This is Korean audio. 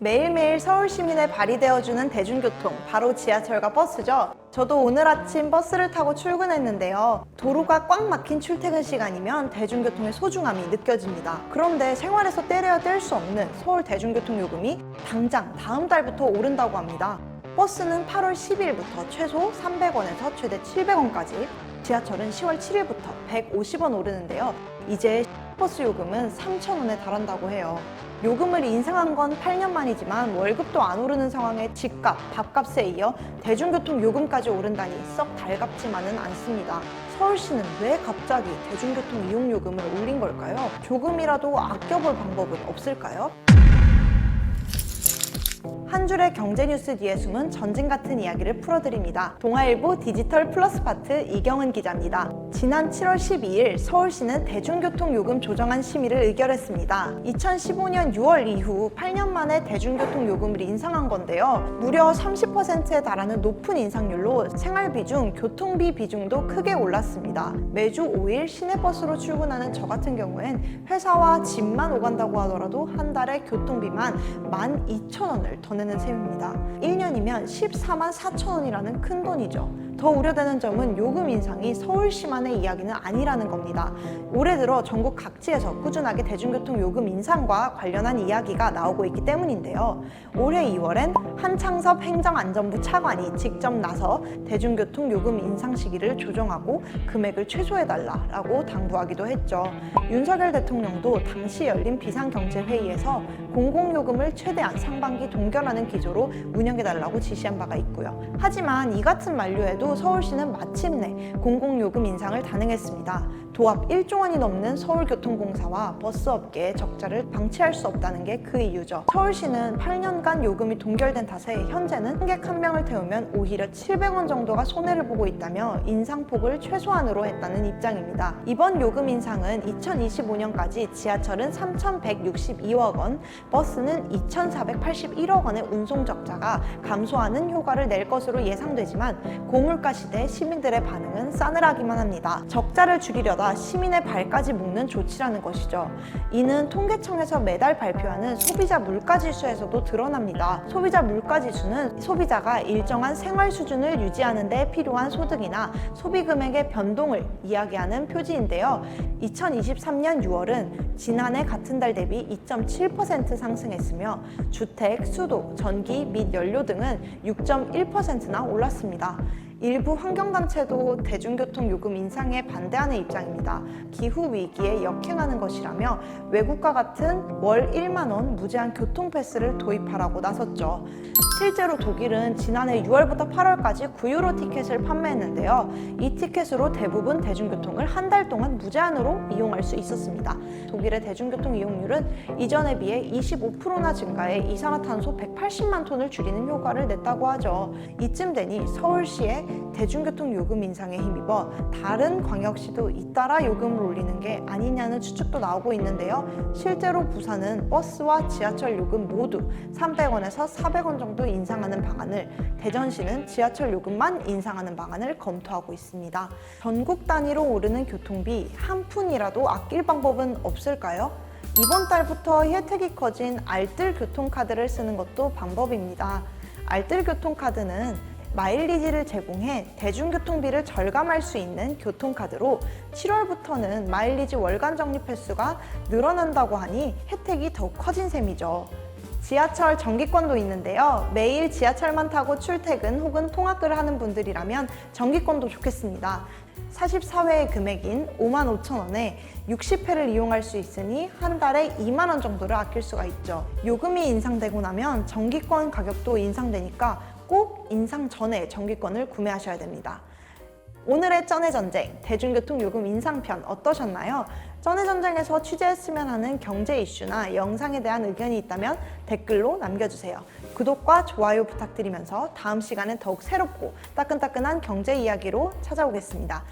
매일매일 서울 시민에 발휘되어주는 대중교통, 바로 지하철과 버스죠. 저도 오늘 아침 버스를 타고 출근했는데요. 도로가 꽉 막힌 출퇴근 시간이면 대중교통의 소중함이 느껴집니다. 그런데 생활에서 때려야 뗄 수 없는 서울 대중교통 요금이 당장 다음 달부터 오른다고 합니다. 버스는 8월 10일부터 최소 300원에서 최대 700원까지, 지하철은 10월 7일부터 150원 오르는데요. 이제 버스 요금은 3,000원에 달한다고 해요. 요금을 인상한 건 8년 만이지만 월급도 안 오르는 상황에 집값, 밥값에 이어 대중교통 요금까지 오른다니 썩 달갑지만은 않습니다. 서울시는 왜 갑자기 대중교통 이용 요금을 올린 걸까요? 조금이라도 아껴볼 방법은 없을까요? 한 줄의 경제 뉴스 뒤에 숨은 전진 같은 이야기를 풀어드립니다. 동아일보 디지털 플러스 파트 이경은 기자입니다. 지난 7월 12일 서울시는 대중교통 요금 조정안 심의를 의결했습니다. 2015년 6월 이후 8년 만에 대중교통 요금을 인상한 건데요. 무려 30%에 달하는 높은 인상률로 생활비 중 교통비 비중도 크게 올랐습니다. 매주 5일 시내버스로 출근하는 저 같은 경우엔 회사와 집만 오간다고 하더라도 한 달에 교통비만 12,000원을 더 내는 셈입니다. 1년이면 14만 4천원이라는 큰 돈이죠. 더 우려되는 점은 요금 인상이 서울시만의 이야기는 아니라는 겁니다. 올해 들어 전국 각지에서 꾸준하게 대중교통 요금 인상과 관련한 이야기가 나오고 있기 때문인데요. 올해 2월엔 한창섭 행정안전부 차관이 직접 나서 대중교통 요금 인상 시기를 조정하고 금액을 최소해달라고 당부하기도 했죠. 윤석열 대통령도 당시 열린 비상경제회의에서 공공요금을 최대한 상반기 동결하는 기조로 운영해달라고 지시한 바가 있고요. 하지만 이 같은 만류에도 서울시는 마침내 공공요금 인상을 단행했습니다. 도합 1조 원이 넘는 서울교통공사와 버스업계의 적자를 방치할 수 없다는 게 그 이유죠. 서울시는 8년간 요금이 동결된 탓에 현재는 승객 한 명을 태우면 오히려 700원 정도가 손해를 보고 있다며 인상폭을 최소한으로 했다는 입장입니다. 이번 요금 인상은 2025년까지 지하철은 3,162억 원, 버스는 2,481억 원의 운송 적자가 감소하는 효과를 낼 것으로 예상되지만 고물가 시대 시민들의 반응은 싸늘하기만 합니다. 적자를 줄이려다 시민의 발까지 묶는 조치라는 것이죠. 이는 통계청에서 매달 발표하는 소비자 물가지수에서도 드러납니다. 소비자 물가지수는 소비자가 일정한 생활 수준을 유지하는 데 필요한 소득이나 소비 금액의 변동을 이야기하는 표지인데요. 2023년 6월은 지난해 같은 달 대비 2.7% 상승했으며 주택, 수도, 전기 및 연료 등은 6.1%나 올랐습니다. 일부 환경단체도 대중교통 요금 인상에 반대하는 입장입니다. 기후위기에 역행하는 것이라며 외국과 같은 월 1만 원 무제한 교통패스를 도입하라고 나섰죠. 실제로 독일은 지난해 6월부터 8월까지 9유로 티켓을 판매했는데요. 이 티켓으로 대부분 대중교통을 한 달 동안 무제한으로 이용할 수 있었습니다. 독일의 대중교통 이용률은 이전에 비해 25%나 증가해 이산화탄소 180만 톤을 줄이는 효과를 냈다고 하죠. 이쯤 되니 서울시의 대중교통 요금 인상에 힘입어 다른 광역시도 잇따라 요금을 올리는 게 아니냐는 추측도 나오고 있는데요. 실제로 부산은 버스와 지하철 요금 모두 300원에서 400원 정도 인상하는 방안을, 대전시는 지하철 요금만 인상하는 방안을 검토하고 있습니다. 전국 단위로 오르는 교통비 한 푼이라도 아낄 방법은 없을까요? 이번 달부터 혜택이 커진 알뜰 교통카드를 쓰는 것도 방법입니다. 알뜰 교통카드는 마일리지를 제공해 대중교통비를 절감할 수 있는 교통카드로 7월부터는 마일리지 월간 적립 횟수가 늘어난다고 하니 혜택이 더욱 커진 셈이죠. 지하철 정기권도 있는데요. 매일 지하철만 타고 출퇴근 혹은 통학을 하는 분들이라면 정기권도 좋겠습니다. 44회의 금액인 55,000원에 60회를 이용할 수 있으니 한 달에 2만 원 정도를 아낄 수가 있죠. 요금이 인상되고 나면 정기권 가격도 인상되니까 꼭 인상 전에 정기권을 구매하셔야 됩니다. 오늘의 쩐해전쟁, 대중교통 요금 인상편 어떠셨나요? 쩐해전쟁에서 취재했으면 하는 경제 이슈나 영상에 대한 의견이 있다면 댓글로 남겨주세요. 구독과 좋아요 부탁드리면서 다음 시간엔 더욱 새롭고 따끈따끈한 경제 이야기로 찾아오겠습니다.